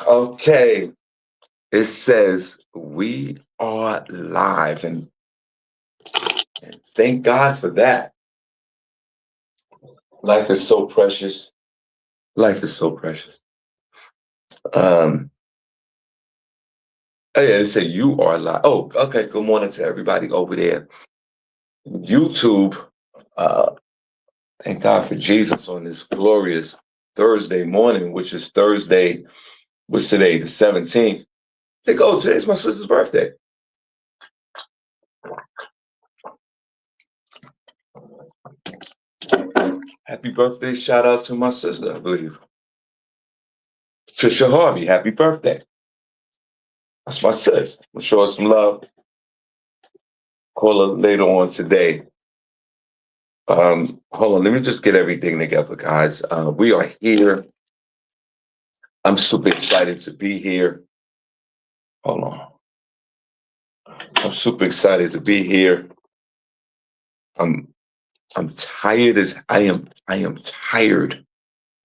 Okay, it says we are live, and thank God for that. Life is so precious. Life is so precious. Um, oh yeah, they say you are live. Oh, okay. Good morning to everybody over there. YouTube. Uh, thank God for Jesus on this glorious Thursday morning, which is Thursday. What's today? The 17th. Think, oh, today's my sister's birthday. Happy birthday! Shout out to my sister, I believe. Shawn Harvey, happy birthday. That's my sis. I'm show her some love. Call her later on today. Hold on, let me just get everything together, guys. We are here. I'm super excited to be here. Hold on. I'm super excited to be here. I'm I'm tired as I am tired.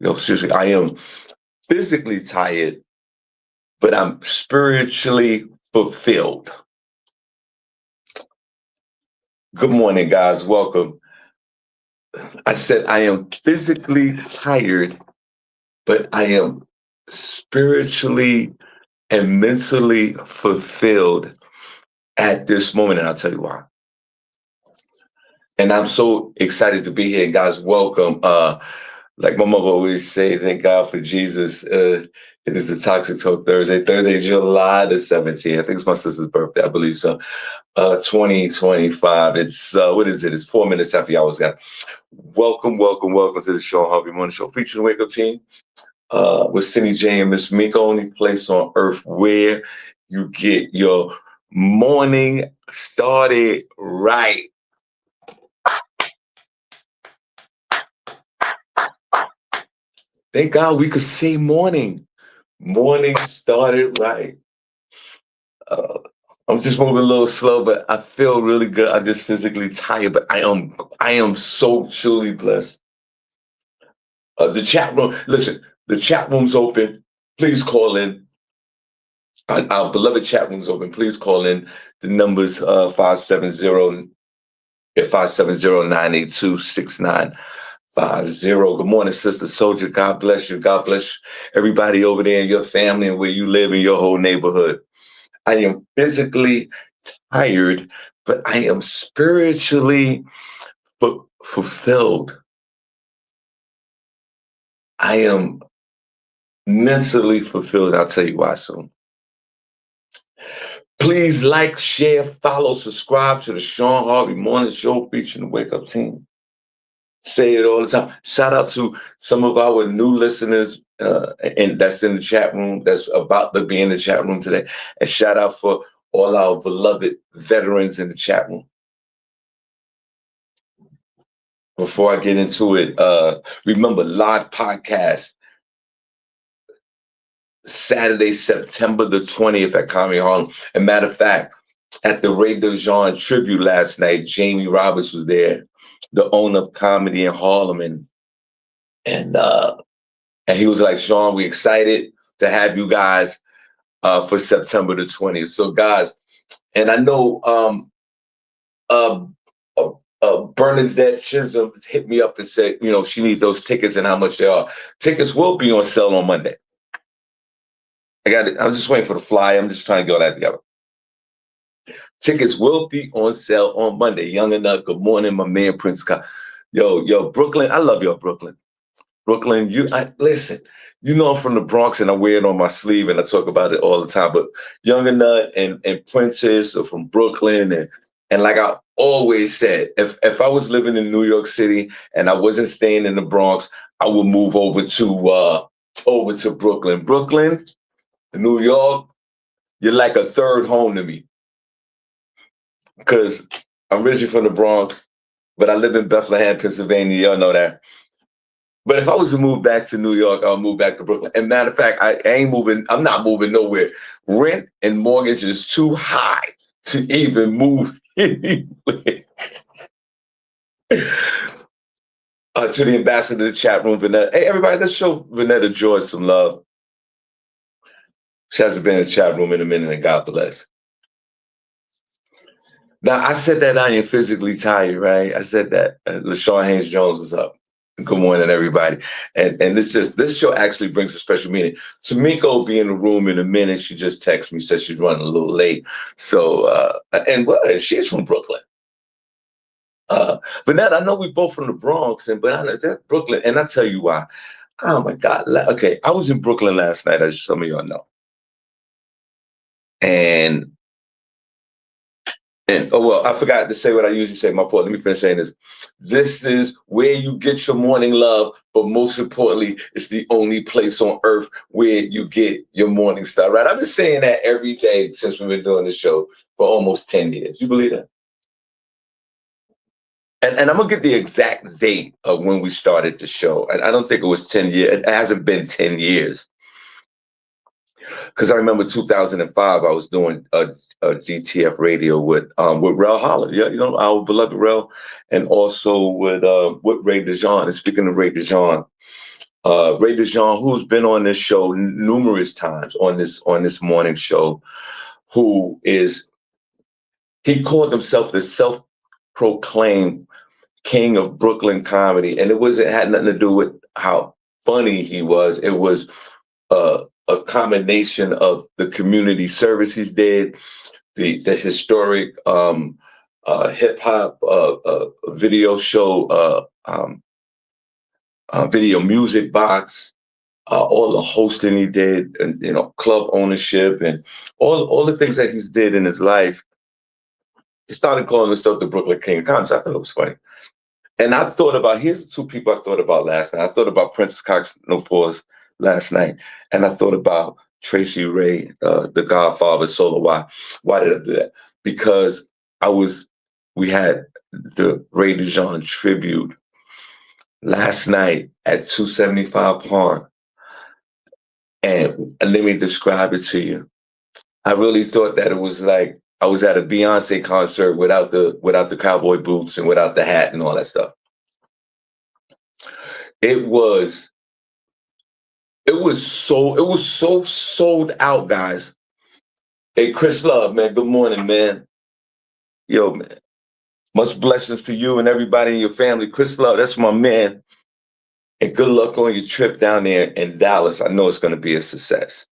Seriously, I am physically tired, but I'm spiritually fulfilled. Good morning, guys. Welcome. I said I am physically tired, but I am spiritually and mentally fulfilled at this moment. And I'll tell you why. And I'm so excited to be here. Guys, welcome. Like my mother always say, thank God for Jesus. It is a Toxic Talk Thursday, July the 17th. I think it's my sister's birthday, I believe so. 2025. It's, what is it? It's 4 minutes after hours, guys. Welcome to the Shawn Harvey Morning Show featuring the Wake Up team. With SennyJ and Miss Miko, only place on earth where you get your morning started right. Thank God we could say morning. Morning started right. Uh, I'm just moving a little slow, but I feel really good. I'm just physically tired, but I am so truly blessed. The chat room, listen, the chat room's open. Please call in. Our beloved chat room's open. Please call in. The number's 570 570-982-6950. Good morning, Sister Soldier. God bless you. God bless everybody over there in your family and where you live in your whole neighborhood. I am physically tired, but I am spiritually fulfilled. I am mentally fulfilled. I'll tell you why soon. Please like, share, follow, subscribe to the Shawn Harvey Morning Show featuring the Wake Up team. Say it all the time. Shout out to some of our new listeners, and that's in the chat room, that's about to be in the chat room today. And shout out for all our beloved veterans in the chat room. Before I get into it, remember, live podcast, Saturday, September the 20th at Comedy Harlem. As a matter of fact, at the Ray DeJean tribute last night, Jamie Roberts was there, the owner of Comedy in Harlem, and he was like, Shawn, we excited to have you guys for September the 20th. So guys, and I know uh, Bernadette Chisholm hit me up and said, she needs those tickets and how much they are. Tickets will be on sale on Monday. I got it. I'm just waiting for the flyer. I'm just trying to get all that together. Tickets will be on sale on Monday. Young and Good morning, my man, Prince Scott. Yo, Brooklyn. I love y'all, Brooklyn. Brooklyn, listen, I'm from the Bronx and I wear it on my sleeve and I talk about it all the time. But Young and Princess are from Brooklyn. And like I always said, if I was living in New York City and I wasn't staying in the Bronx, I would move over to Brooklyn. Brooklyn, New York, you're like a third home to me. Because I'm originally from the Bronx, but I live in Bethlehem, Pennsylvania. Y'all know that. But if I was to move back to New York, I'll move back to Brooklyn. And matter of fact, I'm not moving nowhere. Rent and mortgage is too high to even move anywhere. To the ambassador of the chat room, Vanetta. Hey, everybody, let's show Vanetta George some love. She hasn't been in the chat room in a minute, and God bless. Now, I said that I am physically tired, right? I said that. LaShawn Haynes Jones was up. Good morning, everybody. And this show actually brings a special meaning. So Miko will be in the room in a minute. She just texted me, said she's running a little late. So, she's from Brooklyn. But now I know we both from the Bronx, but I know that's Brooklyn. And I tell you why. Oh my God. Okay, I was in Brooklyn last night, as some of y'all know. And oh well, I forgot to say what I usually say. My fault. Let me finish saying this. This is where you get your morning love, but most importantly, it's the only place on earth where you get your morning star. Right? I've been saying that every day since we've been doing the show for almost 10 years. You believe that? And I'm gonna get the exact date of when we started the show. And I don't think it was 10 years. It hasn't been 10 years. Because I remember 2005, I was doing a GTF radio with Rel Holler, yeah, our beloved Rel, and also with Ray DeJean. And speaking of Ray DeJean, who's been on this show numerous times on this morning show, he called himself the self-proclaimed king of Brooklyn comedy, and it had nothing to do with how funny he was. It was a combination of the community service he did, the historic hip hop video show, video music box, all the hosting he did, and club ownership, and all the things that he's did in his life. He started calling himself the Brooklyn King of Comedy. I thought it was funny. And I thought about, here's the two people I thought about last night. I thought about Princess Cox, no pause, last night. And I thought about Tracy Ray, the Godfather solo. Why did I do that? Because we had the Ray DeJean tribute last night at 275 Park. And let me describe it to you. I really thought that it was like I was at a Beyonce concert without the cowboy boots and without the hat and all that stuff. It was so sold out, guys. Hey, Chris Love, man, good morning, man. Yo, man, much blessings to you and everybody in your family. Chris Love, that's my man. And good luck on your trip down there in Dallas. I know it's going to be a success.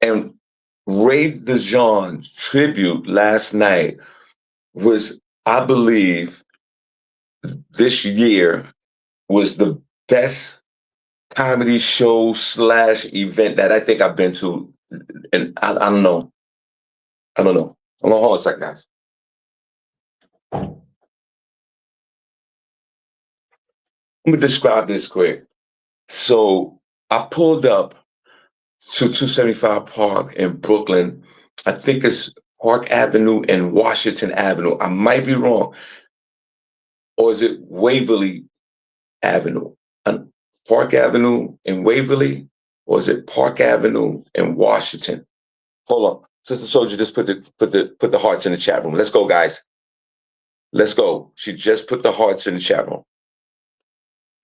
And Ray DeJean's tribute last night was, I believe, this year was the best comedy show / event that I think I've been to. And I don't know. Hold on a second, guys. Let me describe this quick. So I pulled up to 275 Park in Brooklyn. I think it's Park Avenue and Washington Avenue. I might be wrong. Or is it Waverly Avenue? Park Avenue in Waverly? Or is it Park Avenue in Washington? Hold on. Sister Soldier just put the hearts in the chat room. Let's go, guys. Let's go. She just put the hearts in the chat room.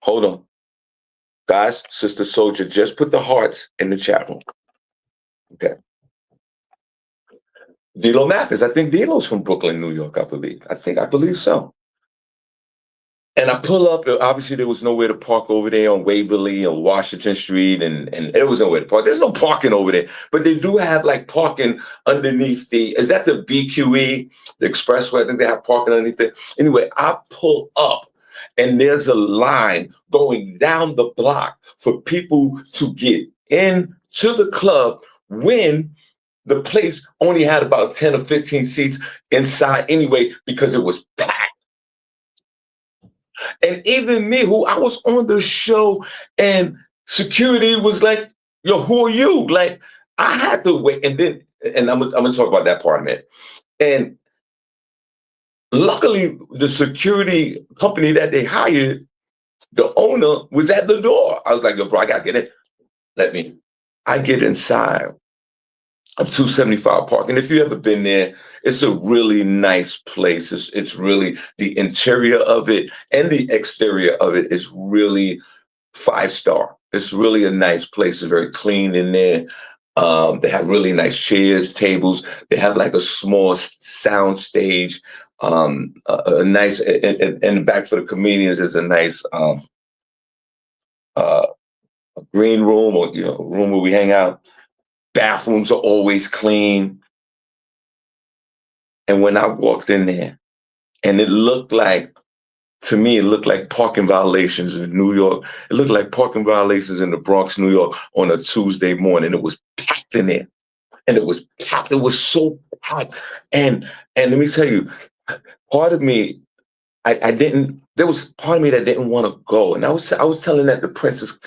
Hold on. Guys, Sister Soldier just put the hearts in the chat room. Okay. Dilo Mathis. I think Dilo's from Brooklyn, New York, I believe. I believe so. And I pull up, obviously there was nowhere to park over there on Waverly or Washington Street, and there was nowhere to park. There's no parking over there, but they do have like parking underneath is that the BQE, the expressway? I think they have parking underneath it. Anyway, I pull up and there's a line going down the block for people to get into the club when the place only had about 10 or 15 seats inside anyway, because it was packed. And even me, who I was on the show, and security was like, yo, who are you? Like, I had to wait. And I'm gonna talk about that part in a minute. And luckily, the security company that they hired, the owner was at the door. I was like, yo, bro, I gotta get in. I get inside of 275 Park. And if you've ever been there, it's a really nice place. It's really, the interior of it and the exterior of it is really 5-star. It's really a nice place. It's very clean in there. They have really nice chairs, tables. They have like a small sound stage. A nice in the back for the comedians is a nice uh, green room, or room where we hang out. Bathrooms are always clean. And when I walked in there, and to me, it looked like parking violations in New York. It looked like parking violations in the Bronx, New York on a Tuesday morning. It was packed in there. And it was packed. It was so packed. And let me tell you, part of me, I didn't. There was part of me that didn't want to go, and I was telling that to Princess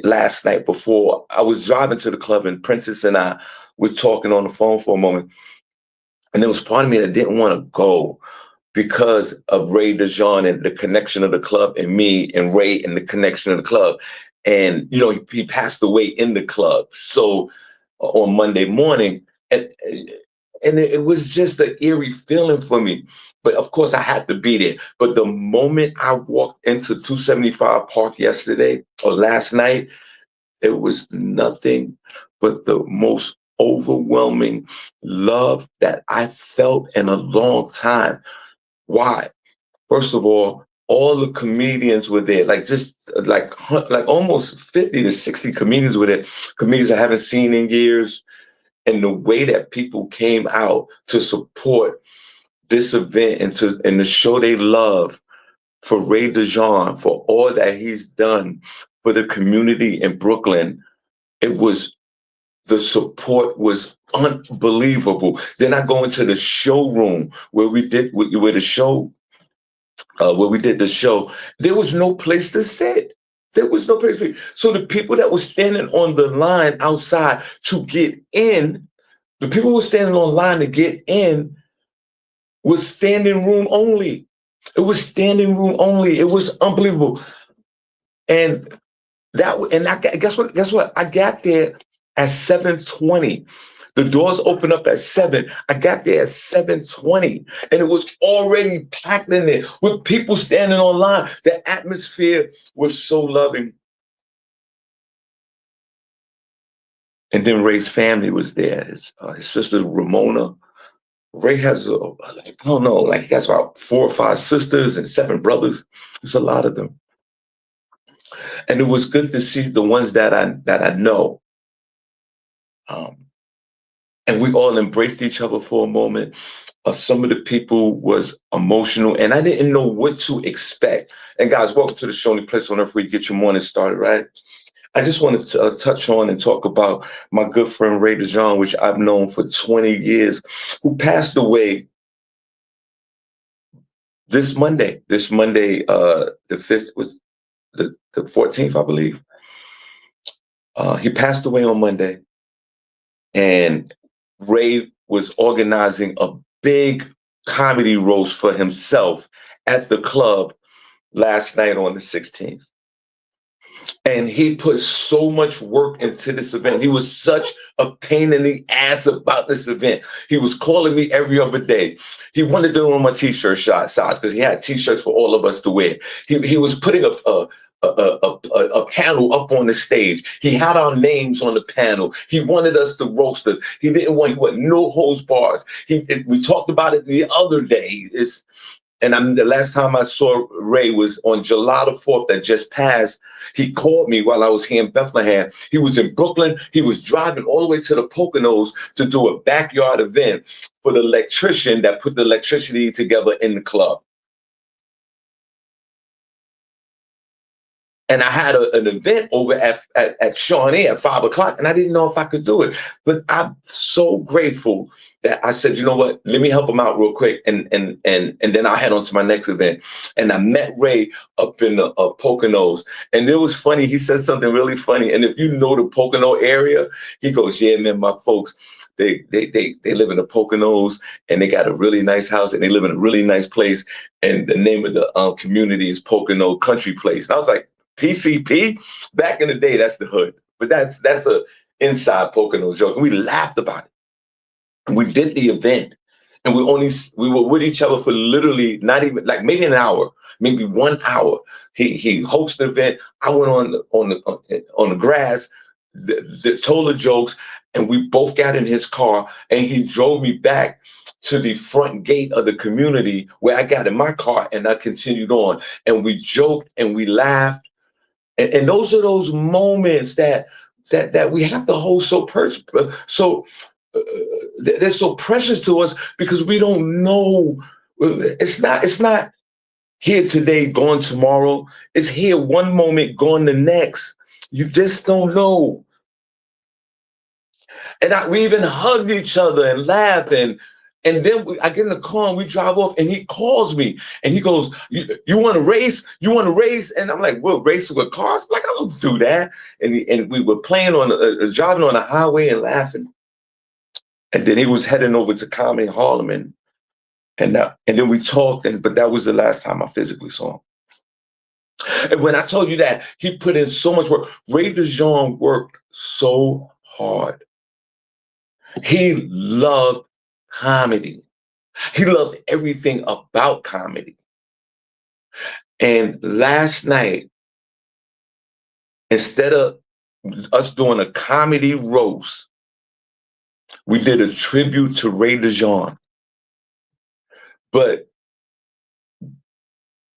last night before I was driving to the club, and Princess and I were talking on the phone for a moment, and there was part of me that didn't want to go because of Ray DeJean and the connection of the club, and me and Ray and the connection of the club, and he passed away in the club, so on Monday morning, and it was just an eerie feeling for me. But of course, I had to be there. But the moment I walked into 275 Park yesterday or last night, it was nothing but the most overwhelming love that I felt in a long time. Why? First of all the comedians were there, like just like almost 50 to 60 comedians were there, comedians I haven't seen in years. And the way that people came out to support this event and to show they love for Ray DeJean, for all that he's done for the community in Brooklyn, the support was unbelievable. Then I go into the showroom where we did the show. There was no place to sit. There was no place to be. So the people that were standing on the line outside to get in, the people who were standing on line to get in was standing room only. It was standing room only. It was unbelievable. And guess what? Guess what? I got there at 7:20. The doors opened up at 7. I got there at 7:20, and it was already packed in there with people standing on line. The atmosphere was so loving. And then Ray's family was there. His sister Ramona. Ray has I don't know, like he has about 4 or 5 sisters and 7 brothers. It's a lot of them. And it was good to see the ones that I know. Um, and we all embraced each other for a moment. Some of the people was emotional, and I didn't know what to expect. And guys, welcome to the show, only place on earth where you get your morning started, right? I just wanted to touch on and talk about my good friend Ray DeJean, which I've known for 20 years, who passed away this Monday. This Monday, the 5th was the 14th, I believe. He passed away on Monday, and Ray was organizing a big comedy roast for himself at the club last night on the 16th. And he put so much work into this event. He was such a pain in the ass about this event. He was calling me every other day. He wanted to know my t-shirt size because he had t-shirts for all of us to wear. He was putting a panel up on the stage. He had our names on the panel. He wanted us to roast us. He want no holds bars. We talked about it the other day. The last time I saw Ray was on July the 4th that just passed. He called me while I was here in Bethlehem. He was in Brooklyn. He was driving all the way to the Poconos to do a backyard event for the electrician that put the electricity together in the club. And I had an event over at Shawnee at 5 o'clock, and I didn't know if I could do it. But I'm so grateful that I said, you know what, let me help him out real quick, and then I'll head on to my next event. And I met Ray up in the Poconos, and it was funny. He said something really funny. And if you know the Pocono area, he goes, yeah, man, my folks, they live in the Poconos, and they got a really nice house, and they live in a really nice place. And the name of the community is Pocono Country Place. And I was like, PCP? Back in the day, that's the hood. But that's a inside Pocono joke. And we laughed about it. And we did the event. and we were with each other for literally not even like maybe an hour, maybe 1 hour. He hosted the event. I went on the grass, told the jokes, and we both got in his car, and he drove me back to the front gate of the community where I got in my car, and I continued on, and we joked and we laughed, and those are those moments that we have to hold they're so precious to us because we don't know. It's not here today, gone tomorrow. It's here one moment, gone the next. You just don't know. And we even hugged each other and laughed. And then I get in the car and we drive off, and he calls me and he goes, you want to race? You want to race? And I'm like, we'll race with cars? Like, I don't do that. And we were playing driving on the highway and laughing. And then he was heading over to Comedy Harlem, and then we talked, but that was the last time I physically saw him. And when I told you that, he put in so much work. Ray DeJean worked so hard. He loved comedy. He loved everything about comedy. And last night, instead of us doing a comedy roast, we did a tribute to Ray DeJean. But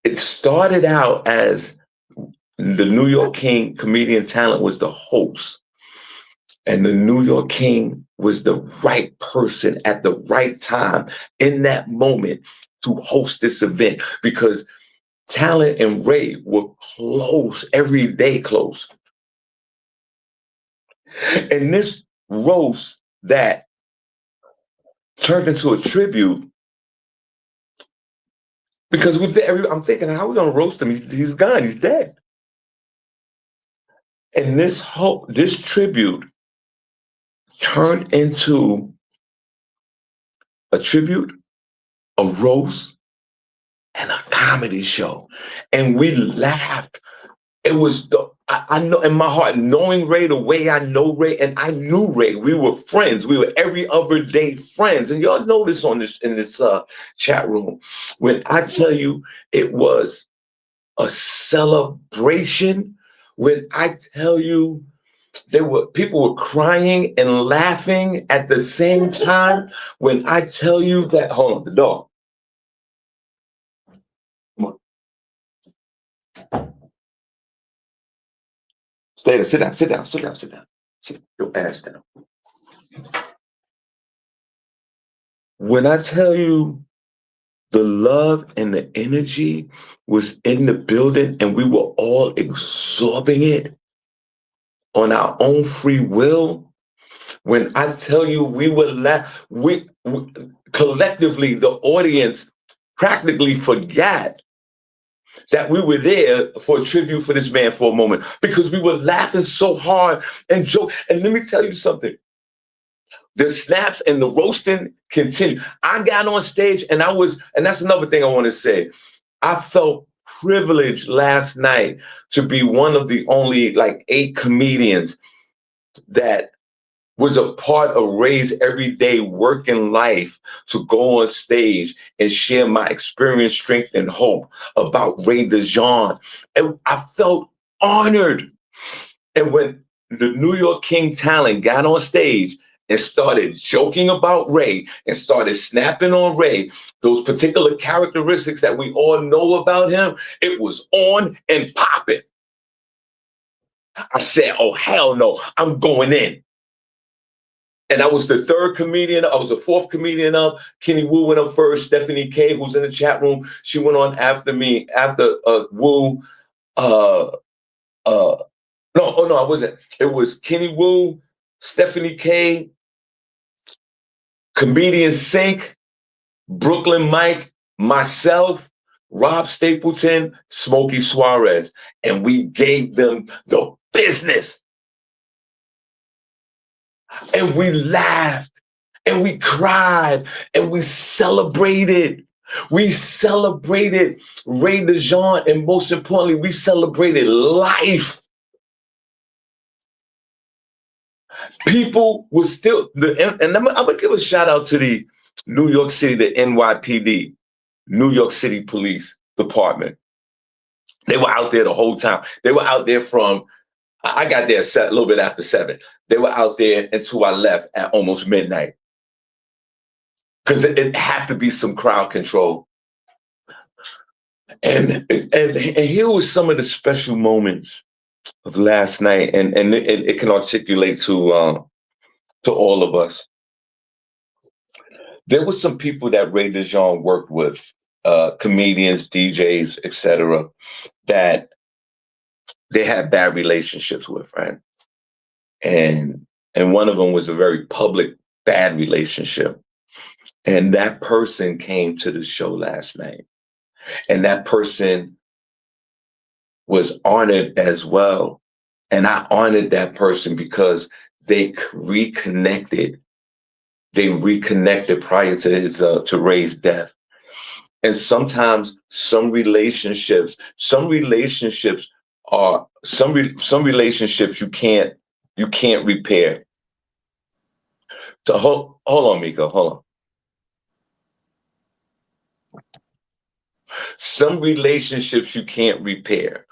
it started out as the New York King Comedian Talent was the host. And the New York King was the right person at the right time in that moment to host this event, because Talent and Ray were close, every day close. And this roast that turned into a tribute, because I'm thinking, how are we going to roast him? He's gone, he's dead. And this tribute turned into a tribute, a roast, and a comedy show. And we laughed. It was I know in my heart, knowing Ray the way I know Ray, and I knew Ray. We were friends. We were every other day friends. And y'all know this in this chat room. When I tell you it was a celebration, when I tell you people were crying and laughing at the same time, when I tell you that, hold on, the dog. Come on. Stay there, sit down. Sit your ass down. When I tell you the love and the energy was in the building, and we were all absorbing it on our own free will, when I tell you we collectively, the audience practically forgot that we were there for a tribute for this man for a moment, because we were laughing so hard and joke. And let me tell you something. The snaps and the roasting continued. I got on stage and that's another thing I want to say. I felt privileged last night to be one of the only 8 comedians that was a part of Ray's everyday working life to go on stage and share my experience, strength, and hope about Ray DeJean. And I felt honored. And when the New York King Talent got on stage and started joking about Ray and started snapping on Ray, those particular characteristics that we all know about him, it was on and popping. I said, oh, hell no, I'm going in. And I was the 3rd comedian. I was the 4th comedian up. Kenny Wu went up first. Stephanie K, who's in the chat room, she went on after me. After Wu, no, I wasn't. It was Kenny Wu, Stephanie K, Comedian Sync, Brooklyn Mike, myself, Rob Stapleton, Smokey Suarez, and we gave them the business. And we laughed, and we cried, and we celebrated. We celebrated Ray DeJean, and most importantly, we celebrated life. People were still, and I'm gonna give a shout out to the New York City, the NYPD, New York City Police Department. They were out there the whole time. They were out there from, I got there a little bit after 7. They were out there until I left at almost midnight. Because it had to be some crowd control. And here was some of the special moments of last night, and it can articulate to all of us. There were some people that Ray DeJean worked with, comedians, DJs, etc., that they had bad relationships with, right? And one of them was a very public bad relationship. And that person came to the show last night. And that person was honored as well. And I honored that person because they reconnected. They reconnected prior to his to Ray's death. And sometimes some relationships are some relationships you can't repair. So hold on, Miko, hold on. Some relationships you can't repair,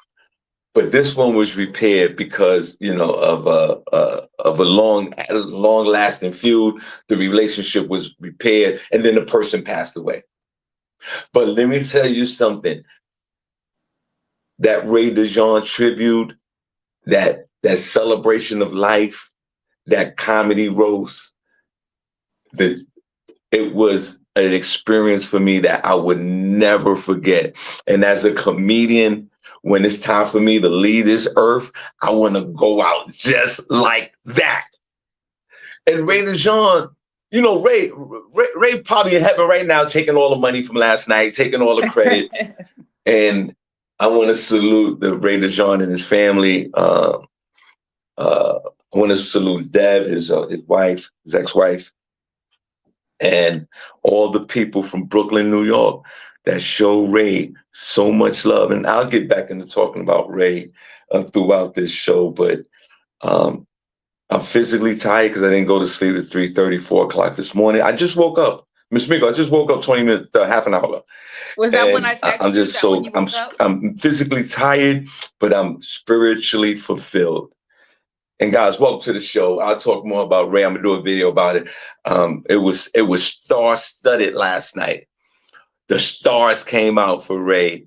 but this one was repaired because, you know, of a long lasting feud. The relationship was repaired, and then the person passed away. But let me tell you something. That Ray DeJean tribute, that celebration of life, that comedy roast, it was an experience for me that I would never forget. And as a comedian, when it's time for me to leave this earth, I want to go out just like that. And Ray DeJean, you know, Ray probably in heaven right now, taking all the money from last night, taking all the credit. And I want to salute the Ray DeJean and his family. I want to salute Deb, his wife, his ex-wife, and all the people from Brooklyn, New York, that show Ray so much love. And I'll get back into talking about Ray throughout this show, but I'm physically tired because I didn't go to sleep at 3:30, 4 o'clock this morning. I just woke up. Miss Miko, I just woke up 20 minutes, half an hour ago. Was that when I texted you? I'm physically tired, but I'm spiritually fulfilled. And guys, welcome to the show. I'll talk more about Ray. I'm gonna do a video about it. It was star-studded last night. The stars came out for Ray,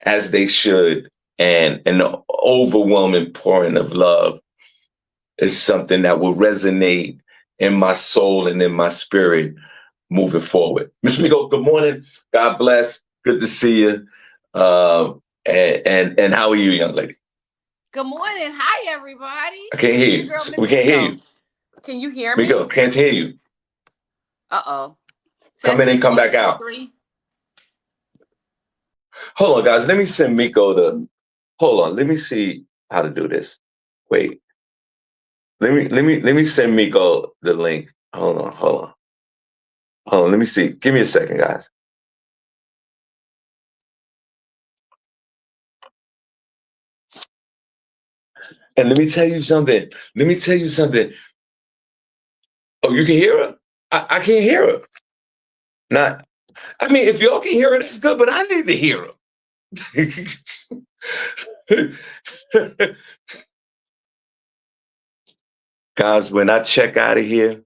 as they should, and the overwhelming pouring of love is something that will resonate in my soul and in my spirit moving forward. Ms. Miko, good morning. God bless. Good to see you. And how are you, young lady? Good morning. Hi, everybody. I can't hear you. We can't hear you. Can you hear me? Miko, can't hear you. Uh-oh. Come in and come back out. Hold on, guys. Let me send Miko hold on. Let me see how to do this. Wait. Let me send Miko the link. Hold on. Let me see. Give me a second, guys. And let me tell you something. Oh, you can hear her? I can't hear her. Not. I mean, if y'all can hear her, that's good, but I need to hear her. Guys, when I check out of here,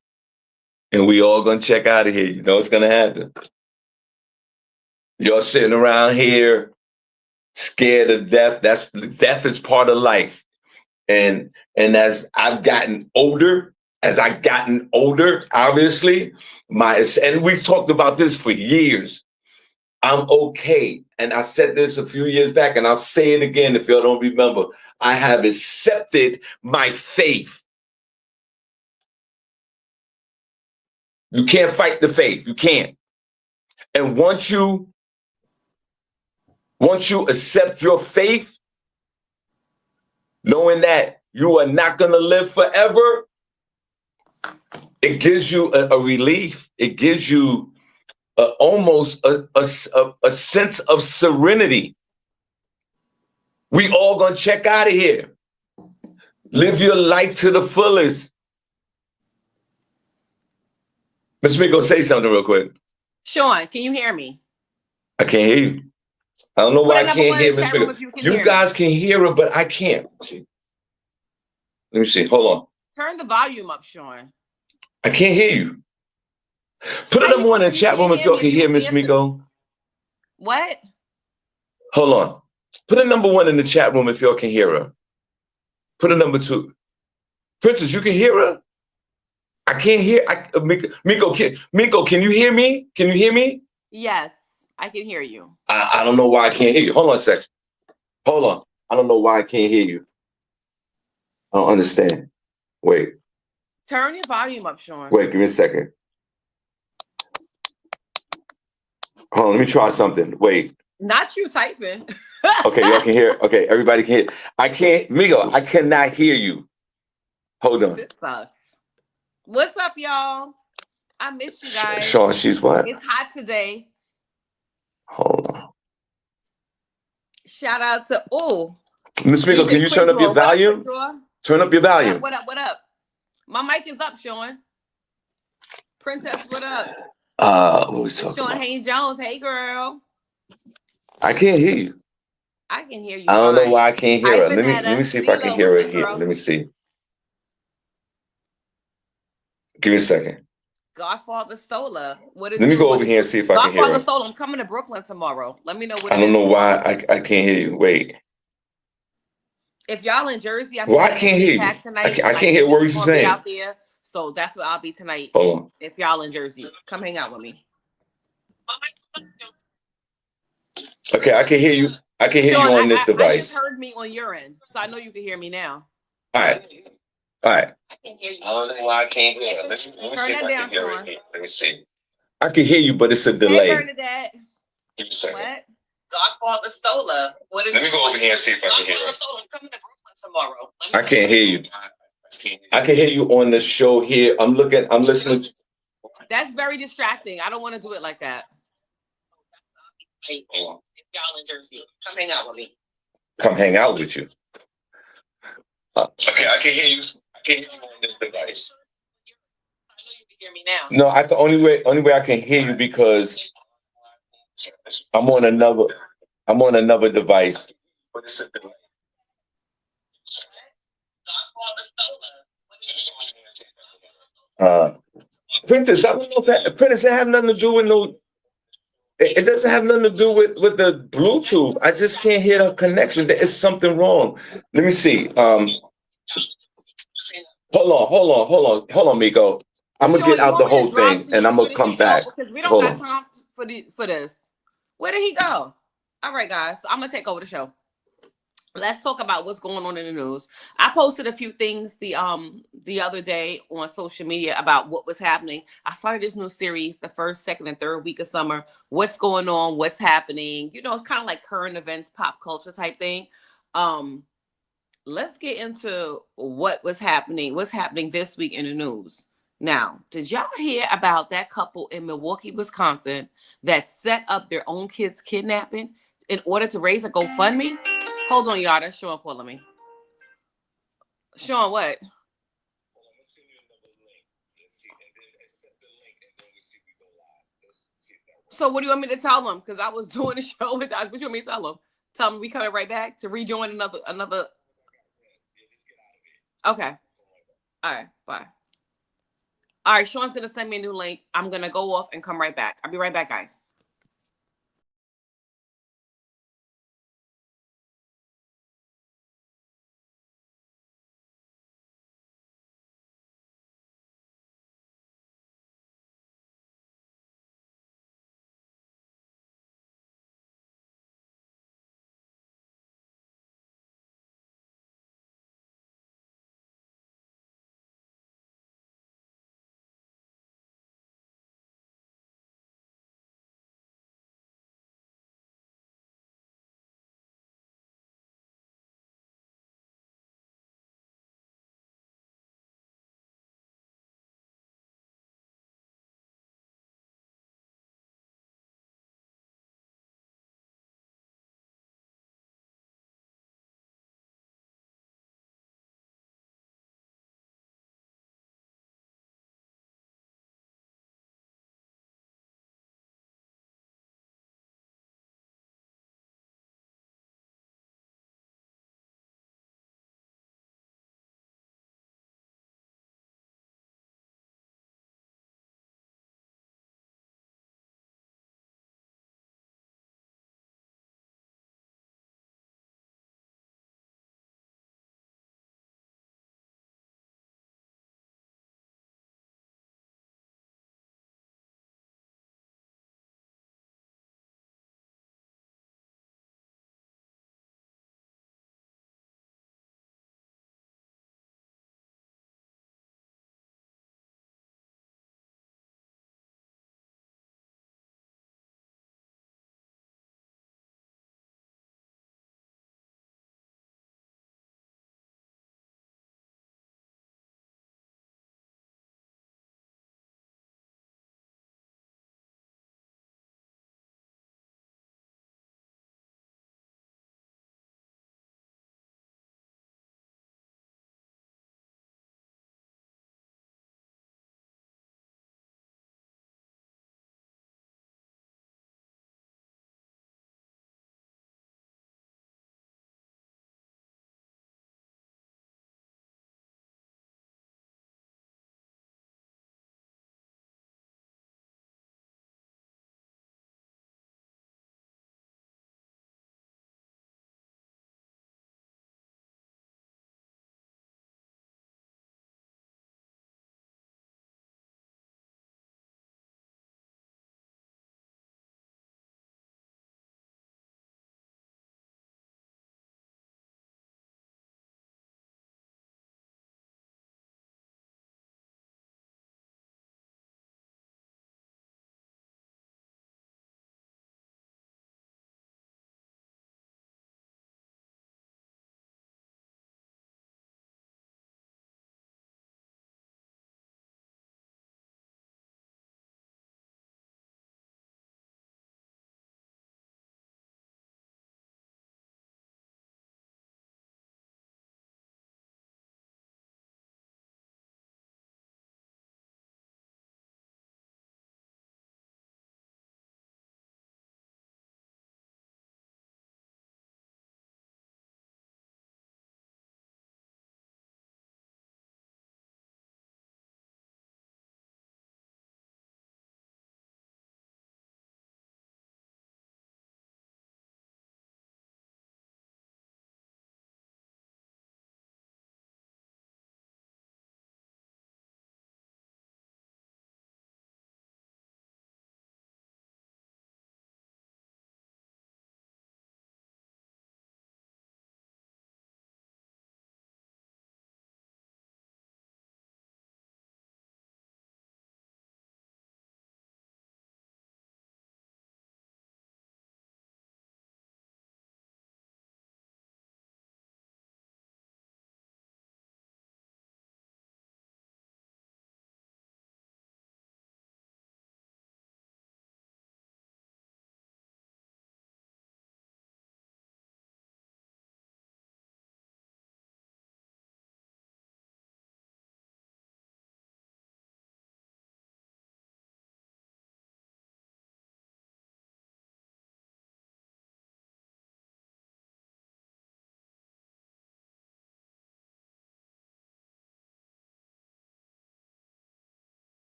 and we all gonna check out of here, you know what's gonna happen. Y'all sitting around here scared of death. Death is part of life. And as I've gotten older, obviously, and we've talked about this for years, I'm okay. And I said this a few years back, and I'll say it again if y'all don't remember. I have accepted my faith. You can't fight the faith. You can't. And once you accept your faith, knowing that you are not going to live forever, it gives you a relief. It gives you almost a sense of serenity. We all going to check out of here. Live your life to the fullest. Miss Miko, say something real quick. Shawn, can you hear me? I can't hear you. I don't know why I can't hear Miss Miko. You guys can hear her, but I can't. Let me see. Hold on. Turn the volume up, Shawn. I can't hear you. Put a number one in the chat room if y'all can hear Miss Miko. What? Hold on. Put a number one in the chat room if y'all can hear her. Put a number two. Princess, you can hear her? I can't hear. Miko, can you hear me? Can you hear me? Yes, I can hear you. I don't know why I can't hear you. Hold on a second. Hold on. I don't know why I can't hear you. I don't understand. Wait. Turn your volume up, Shawn. Wait, give me a second. Hold on, let me try something. Wait. Not you typing. Okay, y'all can hear. Okay, everybody can hear. I can't, Miko, I cannot hear you. Hold on. This sucks. What's up, y'all? I missed you guys. Shawn, she's what? It's hot today. Hold on. Shout out to Miss Miko, can you turn up your volume? Turn up your volume. What up? What up? My mic is up, Shawn. Princess, what up? What we talking Shawn about? Haynes Jones. Hey, girl. I can't hear you. I can hear you. I don't know why I can't hear her. Let me see if I can hear her here. Let me see. Give me a second. Godfather Sola. Let me go over here and see if I can hear her. Godfather Sola, I'm coming to Brooklyn tomorrow. Let me know what I don't know why I can't hear you. Wait. If y'all in Jersey, I'm I can't hear you. Tonight. I can't hear words you're saying. Out there, so that's where I'll be tonight. Hold on. If y'all in Jersey, come hang out with me. Okay, I can hear you. I can hear you on this device. I just heard me on your end, so I know you can hear me now. All right. I can hear you. I don't know why I can't hear her. Let me see if I can hear her. Let me see. I can hear you, but it's a delay. Hey, Bernadette. Give me a second. What? Godfather Sola. Let me go over here and see if I can hear her. Sola, I'm coming to Brooklyn tomorrow. I can't hear you. I can hear you on the show here. I'm listening. That's very distracting. I don't want to do it like that. If y'all in Jersey, come hang out with me. Come hang out with you. Okay, I can hear you. I can hear you on this device. I know you can hear me now. No, the only way I can hear you because I'm on another device. Princess, I don't know if that Princess have nothing to do with no. It doesn't have nothing to do with the Bluetooth. I just can't hear the connection. There is something wrong. Let me see. Hold on, Miko. I'm gonna get out the whole thing and I'm gonna come back. Because we don't got time for this. Where did he go? All right, guys. So I'm gonna take over the show. Let's talk about what's going on in the news. I posted a few things the other day on social media about what was happening. I started this new series, the first, second, and third week of summer. What's going on? What's happening? You know, it's kind of like current events, pop culture type thing. Let's get into what's happening this week in the news. Now, did y'all hear about that couple in Milwaukee, Wisconsin that set up their own kids' kidnapping in order to raise a GoFundMe? Hold on, y'all. That's Shawn calling me. Shawn, what? So what do you want me to tell them? Because I was doing the show with us. What do you want me to tell them? Tell them we coming right back to rejoin another. Okay. All right. Bye. All right. Shawn's going to send me a new link. I'm going to go off and come right back. I'll be right back, guys.